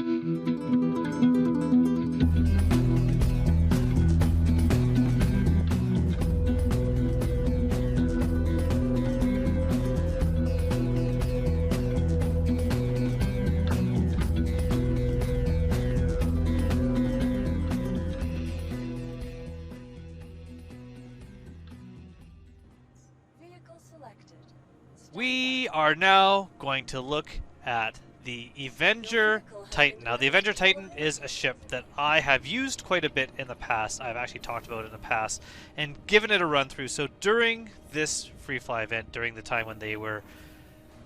We are now going to look at the Avenger Titan. Now, the Avenger Titan is a ship that I have used quite a bit in the past. I've actually talked about it in the past and given it a run through. So during this free fly event, during the time when they were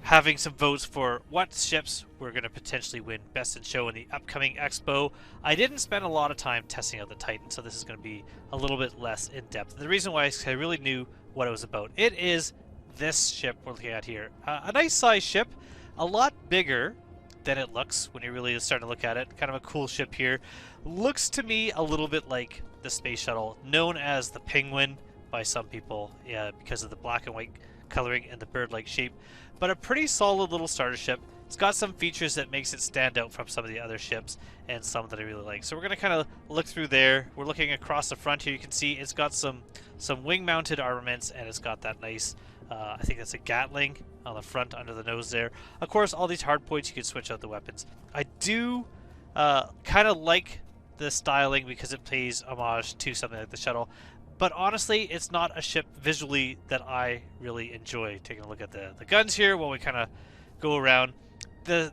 having some votes for what ships were going to potentially win Best in Show in the upcoming Expo, I didn't spend a lot of time testing out the Titan, so this is going to be a little bit less in depth. The reason why is I really knew what it was about. It is this ship we're looking at here. A nice size ship, a lot bigger than it looks when you really start to look at it. Kind of a cool ship here. Looks to me a little bit like the space shuttle, known as the Penguin by some people, because of the black and white coloring and the bird-like shape. But a pretty solid little starter ship. It's got some features that makes it stand out from some of the other ships, and some that I really like. So we're going to kind of look through there. We're looking across the front here. You can see it's got some wing-mounted armaments, and it's got that nice, I think that's a Gatling on the front under the nose there. Of course, all these hard points, you can switch out the weapons. I do kind of like the styling because it pays homage to something like the shuttle. But honestly, it's not a ship visually that I really enjoy. Taking a look at the guns here while we kind of go around. The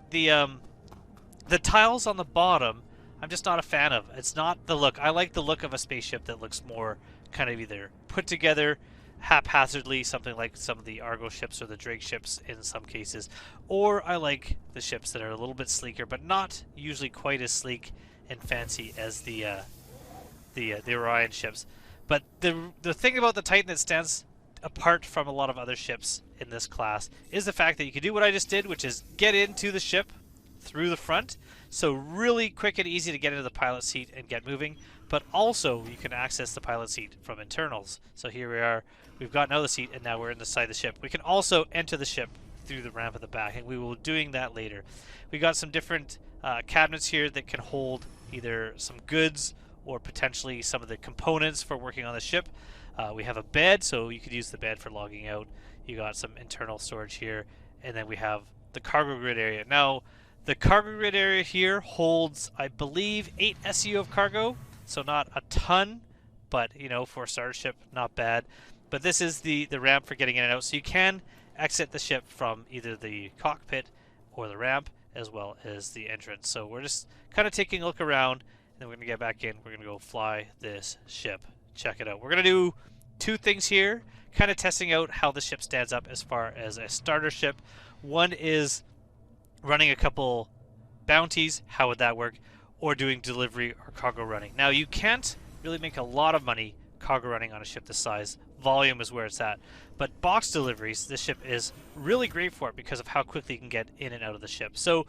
tiles on the bottom, I'm just not a fan of. It's not the look. I like the look of a spaceship that looks more kind of either put together haphazardly, something like some of the Argo ships or the Drake ships in some cases, or I like the ships that are a little bit sleeker, but not usually quite as sleek and fancy as the Orion ships. But the thing about the Titan that stands apart from a lot of other ships in this class is the fact that you can do what I just did, which is get into the ship through the front. So really quick and easy to get into the pilot seat and get moving. But also you can access the pilot seat from internals. So here we are. We've gotten out of the seat and now we're in the side of the ship. We can also enter the ship through the ramp at the back, and we will be doing that later. We got some different cabinets here that can hold either some goods or potentially some of the components for working on the ship. We have a bed, so you could use the bed for logging out. You got some internal storage here, and then we have the cargo grid area. Now, the cargo grid area here holds, I believe, 8 SU of cargo, so not a ton, but you know, for a starter ship, not bad. But this is the ramp for getting in and out, so you can exit the ship from either the cockpit or the ramp, as well as the entrance. So we're just kind of taking a look around, and then we're going to get back in. We're going to go fly this ship. Check it out. We're going to do two things here, kind of testing out how the ship stands up as far as a starter ship. One is running a couple bounties. How would that work? Or doing delivery or cargo running. Now, you can't really make a lot of money cargo running on a ship this size. Volume is where it's at. But box deliveries, this ship is really great for it because of how quickly you can get in and out of the ship. So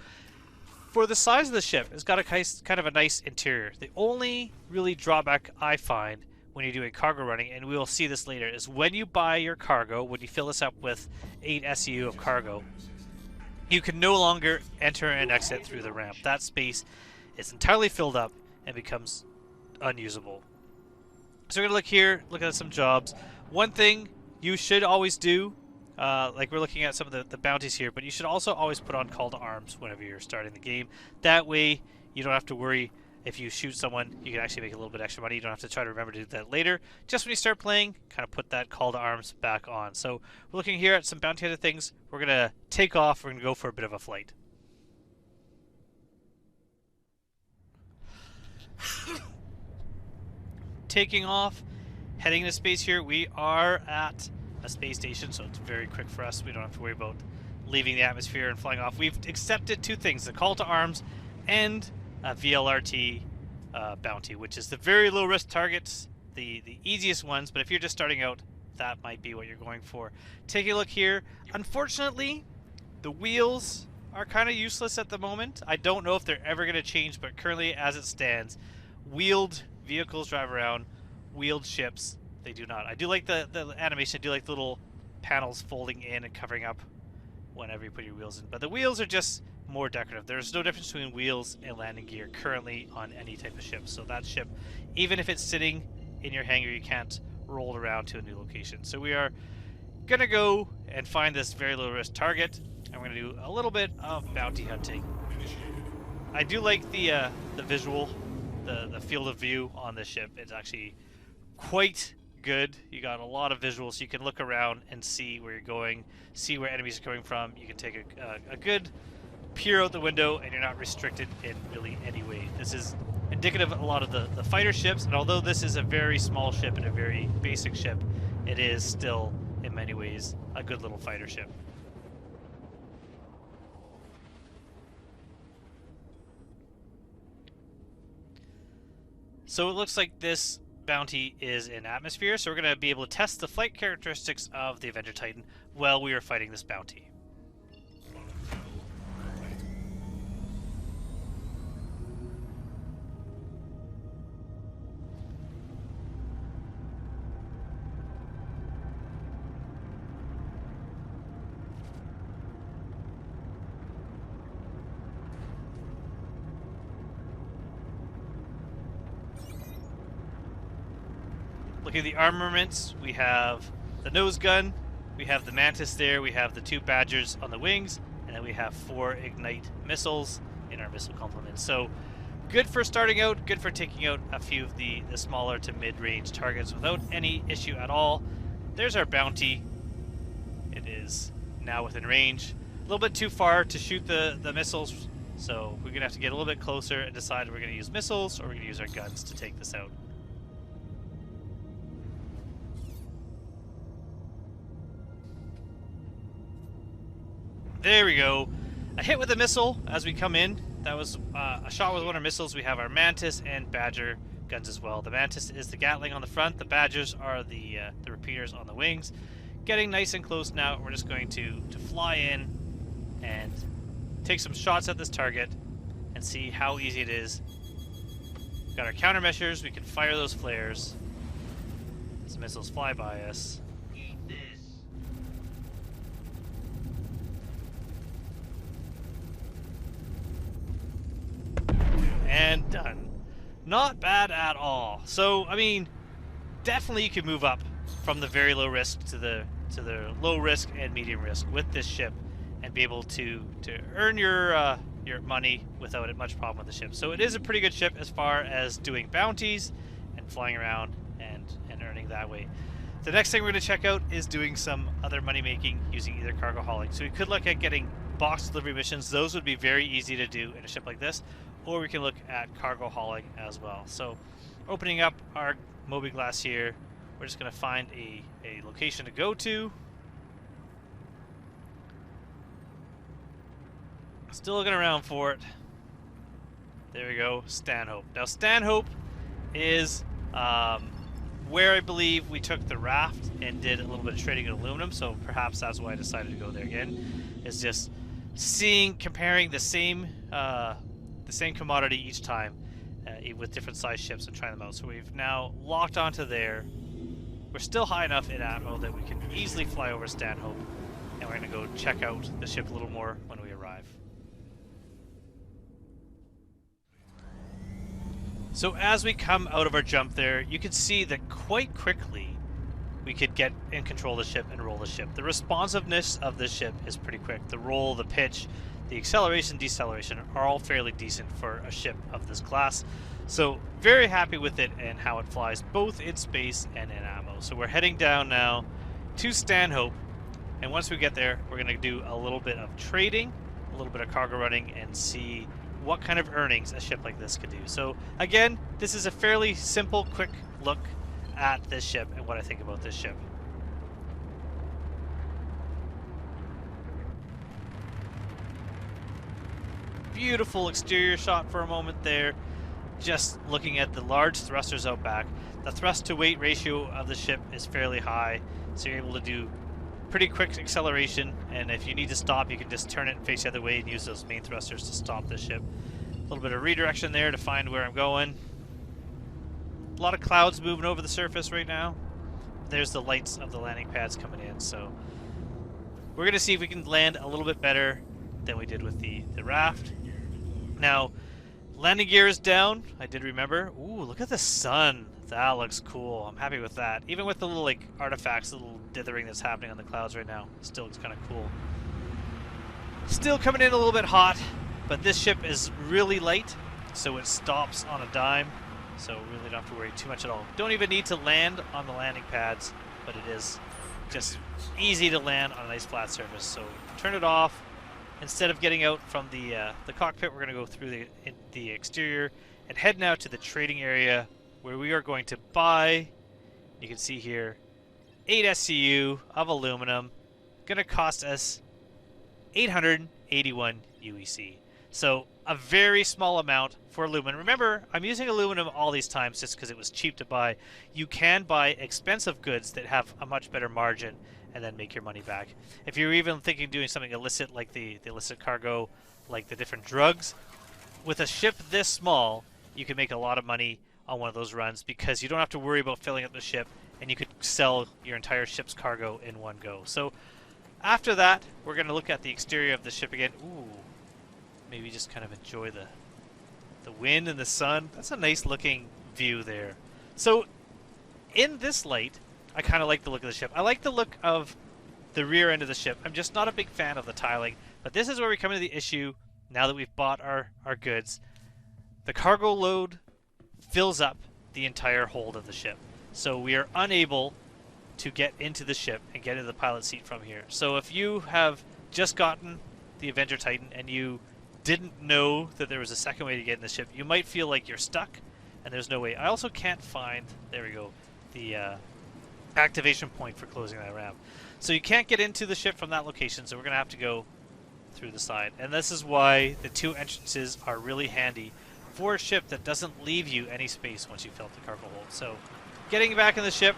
for the size of the ship, it's got a kind of a nice interior. The only really drawback I find when you're doing cargo running, and we will see this later, is when you buy your cargo, when you fill this up with 8 SU of cargo, you can no longer enter and exit through the ramp. That space is entirely filled up and becomes unusable. So we're going to look here, look at some jobs. One thing you should always do, like we're looking at some of the bounties here, but you should also always put on call to arms whenever you're starting the game. That way you don't have to worry if you shoot someone, you can actually make a little bit extra money. You don't have to try to remember to do that later. Just when you start playing, kind of put that call to arms back on. So we're looking here at some bounty hunter things. We're going to take off. We're going to go for a bit of a flight. Taking off, heading into space here. We are at a space station, so it's very quick for us. We don't have to worry about leaving the atmosphere and flying off. We've accepted two things, the call to arms and a VLRT bounty, which is the very low risk targets, the easiest ones, but if you're just starting out, that might be what you're going for. Taking a look here, unfortunately, the wheels are kind of useless at the moment. I don't know if they're ever going to change, but currently as it stands, wheeled vehicles drive around, wheeled ships, they do not. I do like the animation. I do like the little panels folding in and covering up whenever you put your wheels in. But the wheels are just more decorative. There's no difference between wheels and landing gear currently on any type of ship. So that ship, even if it's sitting in your hangar, you can't roll it around to a new location. So we are going to go and find this very low risk target, and we're going to do a little bit of bounty hunting. I do like the visual, the field of view on this ship. It's actually quite good. You got a lot of visuals, so you can look around and see where you're going, see where enemies are coming from. You can take a good peer out the window, and you're not restricted in really any way. This is indicative of a lot of the fighter ships, and although this is a very small ship and a very basic ship, it is still, in many ways, a good little fighter ship. So it looks like this bounty is in atmosphere, so we're going to be able to test the flight characteristics of the Avenger Titan while we are fighting this bounty. Looking at the armaments, we have the nose gun, we have the Mantis there, we have the 2 Badgers on the wings, and then we have 4 Ignite missiles in our missile complement. So good for starting out, good for taking out a few of the smaller to mid-range targets without any issue at all. There's our bounty. It is now within range. A little bit too far to shoot the missiles, so we're going to have to get a little bit closer and decide if we're going to use missiles or we're going to use our guns to take this out. There we go. A hit with a missile as we come in. That was a shot with one of our missiles. We have our Mantis and Badger guns as well. The Mantis is the Gatling on the front. The Badgers are the repeaters on the wings. Getting nice and close now. We're just going to fly in and take some shots at this target and see how easy it is. We've got our countermeasures. We can fire those flares as missiles fly by us. And done. Not bad at all. So, I mean, definitely you can move up from the very low risk to the low risk and medium risk with this ship and be able to earn your money without much problem with the ship. So it is a pretty good ship as far as doing bounties and flying around and earning that way. The next thing we're going to check out is doing some other money making using either cargo hauling. So we could look at getting box delivery missions. Those would be very easy to do in a ship like this. Or we can look at cargo hauling as well. So opening up our Mobi-Glass here, we're just going to find a location to go to. Still looking around for it. There we go, Stanhope. Now Stanhope is where I believe we took the raft and did a little bit of trading in aluminum, so perhaps that's why I decided to go there again. Is just comparing the same commodity each time with different size ships and trying them out. So we've now locked onto there. We're still high enough in ammo that we can easily fly over Stanhope, and we're going to go check out the ship a little more when we arrive. So as we come out of our jump there, you can see that quite quickly we could get in control of the ship and roll the ship. The responsiveness of this ship is pretty quick. The roll, the pitch, the acceleration, deceleration are all fairly decent for a ship of this class. So very happy with it and how it flies both in space and in ammo. So we're heading down now to Stanhope, and once we get there, we're going to do a little bit of trading, a little bit of cargo running, and see what kind of earnings a ship like this could do. So again, this is a fairly simple, quick look at this ship and what I think about this ship. Beautiful exterior shot for a moment there, just looking at the large thrusters out back. The thrust to weight ratio of the ship is fairly high, so you're able to do pretty quick acceleration, and if you need to stop, you can just turn it and face the other way and use those main thrusters to stop the ship. A little bit of redirection there to find where I'm going. A lot of clouds moving over the surface right now. There's the lights of the landing pads coming in, so we're going to see if we can land a little bit better than we did with the raft. Now, landing gear is down. I did remember. Ooh, look at the sun. That looks cool. I'm happy with that. Even with the little like artifacts, the little dithering that's happening on the clouds right now, still looks kind of cool. Still coming in a little bit hot, but this ship is really light, so it stops on a dime. So really don't have to worry too much at all. Don't even need to land on the landing pads, but it is just easy to land on a nice flat surface. So turn it off. Instead of getting out from the cockpit, we're going to go through the exterior and head now to the trading area, where we are going to buy, you can see here, 8 SCU of aluminum. Going to cost us 881 UEC. So a very small amount for aluminum. Remember, I'm using aluminum all these times just because it was cheap to buy. You can buy expensive goods that have a much better margin and then make your money back. If you're even thinking of doing something illicit, like the illicit cargo, like the different drugs, with a ship this small, you can make a lot of money on one of those runs because you don't have to worry about filling up the ship, and you could sell your entire ship's cargo in one go. So after that, we're going to look at the exterior of the ship again. Ooh, maybe just kind of enjoy the wind and the sun. That's a nice looking view there. So in this light, I kind of like the look of the ship. I like the look of the rear end of the ship. I'm just not a big fan of the tiling, but this is where we come into the issue now that we've bought our goods. The cargo load fills up the entire hold of the ship. So we are unable to get into the ship and get into the pilot seat from here. So if you have just gotten the Avenger Titan and you didn't know that there was a second way to get in the ship, you might feel like you're stuck and there's no way. I also can't find, there we go, the activation point for closing that ramp. So you can't get into the ship from that location, so we're going to have to go through the side. And this is why the two entrances are really handy for a ship that doesn't leave you any space once you fill up the cargo hold. So getting back in the ship,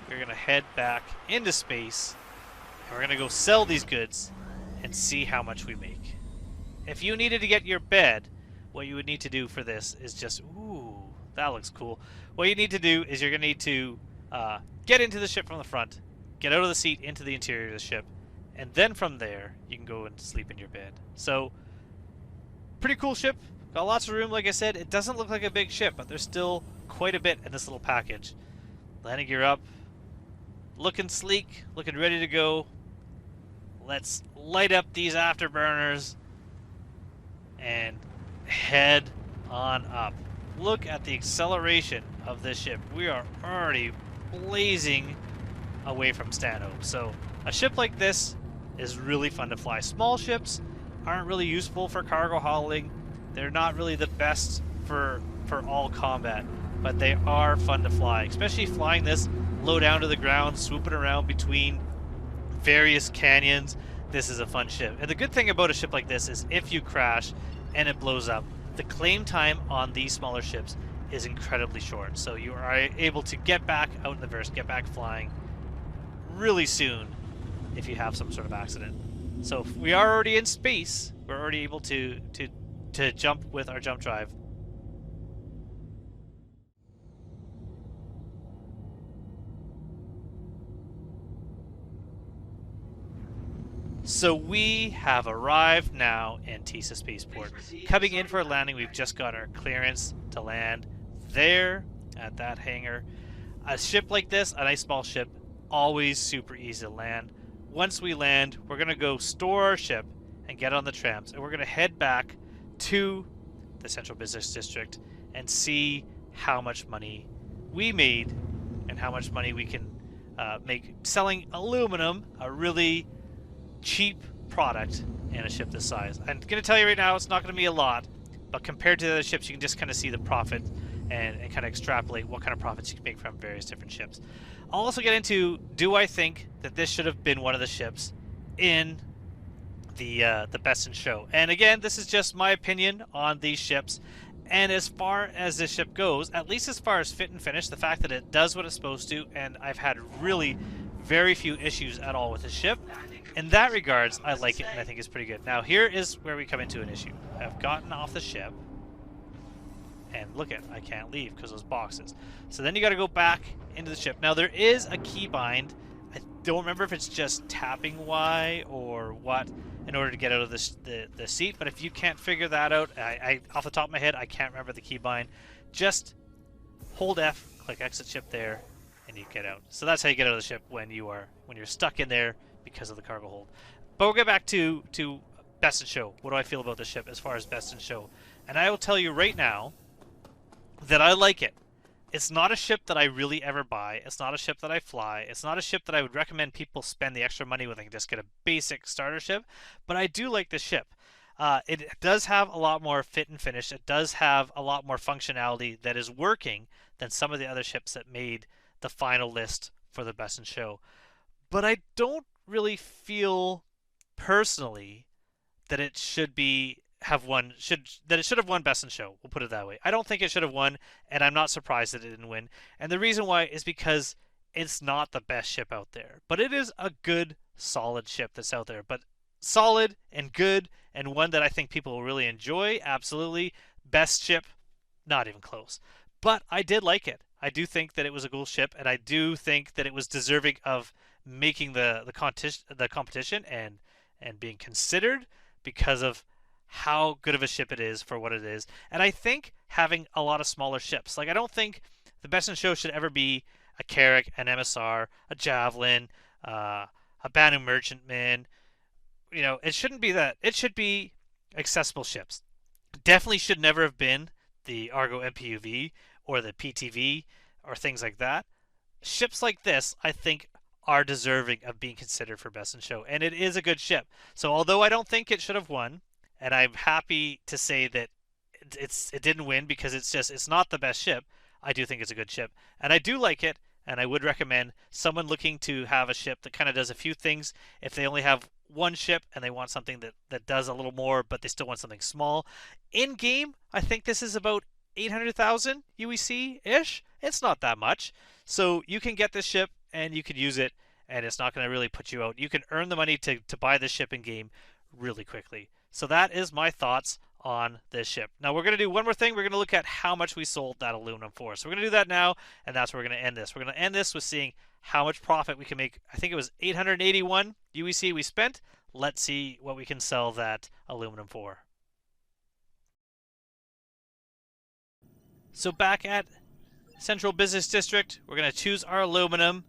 we're going to head back into space, and we're going to go sell these goods and see how much we make. If you needed to get your bed, what you would need to do for this is just, ooh, that looks cool. What you need to do is you're going to need to get into the ship from the front, get out of the seat into the interior of the ship, and then from there, you can go and sleep in your bed. So, pretty cool ship. Got lots of room, like I said. It doesn't look like a big ship, but there's still quite a bit in this little package. Landing gear up. Looking sleek, looking ready to go. Let's light up these afterburners and head on up. Look at the acceleration of this ship. We are already blazing away from Stanhope. So a ship like this is really fun to fly. Small ships aren't really useful for cargo hauling. They're not really the best for all combat, but they are fun to fly, especially flying this low down to the ground, swooping around between various canyons. This is a fun ship. And the good thing about a ship like this is if you crash and it blows up, the claim time on these smaller ships is incredibly short. So you are able to get back out in the verse, get back flying really soon if you have some sort of accident. So if we are already in space, we're already able to jump with our jump drive. So we have arrived now in Tisa Spaceport. Coming in for a landing, we've just got our clearance to land there at that hangar. A ship like this, a nice small ship, always super easy to land. Once we land, we're going to go store our ship and get on the trams, and we're going to head back to the Central Business District and see how much money we made and how much money we can make selling aluminum, a really cheap product in a ship this size. I'm going to tell you right now, it's not going to be a lot, but compared to the other ships, you can just kind of see the profit and kind of extrapolate what kind of profits you can make from various different ships. I'll also get into, do I think that this should have been one of the ships in the Best in Show? And again, this is just my opinion on these ships. And as far as this ship goes, at least as far as fit and finish, the fact that it does what it's supposed to, and I've had really very few issues at all with this ship. In that regards, I like it and I think it's pretty good. Now here is where we come into an issue. I've gotten off the ship, and look at, I can't leave because those boxes. So then you got to go back into the ship. Now there is a keybind. don't remember if it's just tapping Y or what in order to get out of the seat. But if you can't figure that out, I off the top of my head, I can't remember the keybind. Just hold F, click exit ship there, and you get out. So that's how you get out of the ship when you're stuck in there because of the cargo hold. But we'll get back to best in show. What do I feel about the ship as far as best in show? And I will tell you right now that I like it. It's not a ship that I really ever buy. It's not a ship that I fly. It's not a ship that I would recommend people spend the extra money when they can just get a basic starter ship. But I do like the ship. It does have a lot more fit and finish. It does have a lot more functionality that is working than some of the other ships that made the final list for the best in show. But I don't really feel personally that it should have won best in show. We'll put it that way. I don't think it should have won, and I'm not surprised that it didn't win. And the reason why is because it's not the best ship out there, but it is a good, solid ship that's out there. But solid and good, and one that I think people will really enjoy. Absolutely, best ship, not even close. But I did like it. I do think that it was a cool ship, and I do think that it was deserving of making the competition and being considered because of how good of a ship it is for what it is. And I think having a lot of smaller ships, like I don't think the best in show should ever be a Carrack, an MSR, a Javelin, a Banu Merchantman. You know, it shouldn't be that. It should be accessible ships. Definitely should never have been the Argo MPUV or the PTV or things like that. Ships like this, I think, are deserving of being considered for best in show, and it is a good ship. So although I don't think it should have won, and I'm happy to say that it didn't win because it's not the best ship, I do think it's a good ship, and I do like it, and I would recommend someone looking to have a ship that kind of does a few things. If they only have one ship and they want something that does a little more, but they still want something small. In game, I think this is about 800,000 UEC-ish. It's not that much. So you can get this ship and you can use it, and it's not going to really put you out. You can earn the money to buy this ship in game really quickly. So that is my thoughts on this ship. Now we're going to do one more thing. We're going to look at how much we sold that aluminum for. So we're going to do that now, and that's where we're going to end this. We're going to end this with seeing how much profit we can make. I think it was 881 UEC we spent. Let's see what we can sell that aluminum for. So back at Central Business District, we're going to choose our aluminum,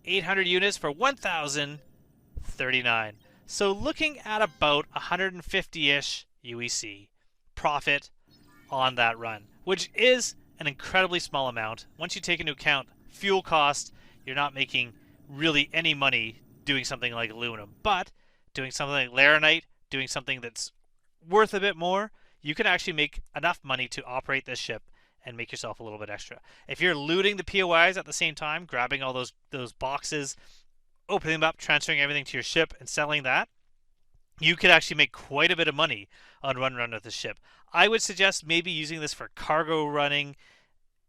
800 units for 1,039. So looking at about 150-ish UEC profit on that run, which is an incredibly small amount. Once you take into account fuel cost, you're not making really any money doing something like aluminum. But doing something like laranite, doing something that's worth a bit more, you can actually make enough money to operate this ship and make yourself a little bit extra. If you're looting the POIs at the same time, grabbing all those boxes, opening them up, transferring everything to your ship, and selling that, you could actually make quite a bit of money on one run with the ship. I would suggest maybe using this for cargo running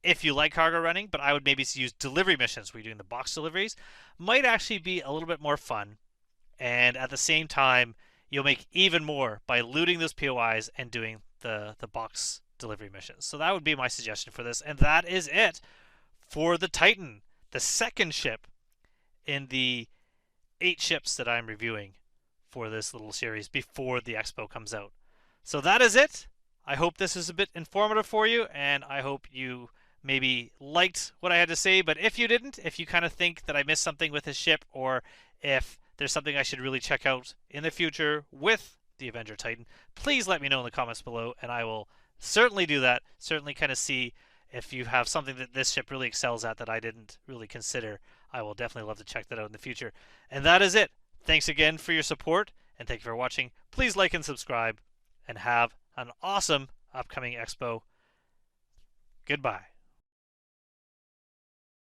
if you like cargo running, but I would maybe use delivery missions where you're doing the box deliveries. Might actually be a little bit more fun, and at the same time, you'll make even more by looting those POIs and doing the box delivery missions. So that would be my suggestion for this, and that is it for the Titan, the second ship in the 8 ships that I'm reviewing for this little series before the Expo comes out. So that is it. I hope this is a bit informative for you, and I hope you maybe liked what I had to say, but if you didn't, if you kind of think that I missed something with this ship, or if there's something I should really check out in the future with the Avenger Titan, please let me know in the comments below, and I will certainly do that. Certainly kind of see if you have something that this ship really excels at that I didn't really consider. I will definitely love to check that out in the future. And that is it. Thanks again for your support, and thank you for watching. Please like and subscribe, and have an awesome upcoming Expo. Goodbye.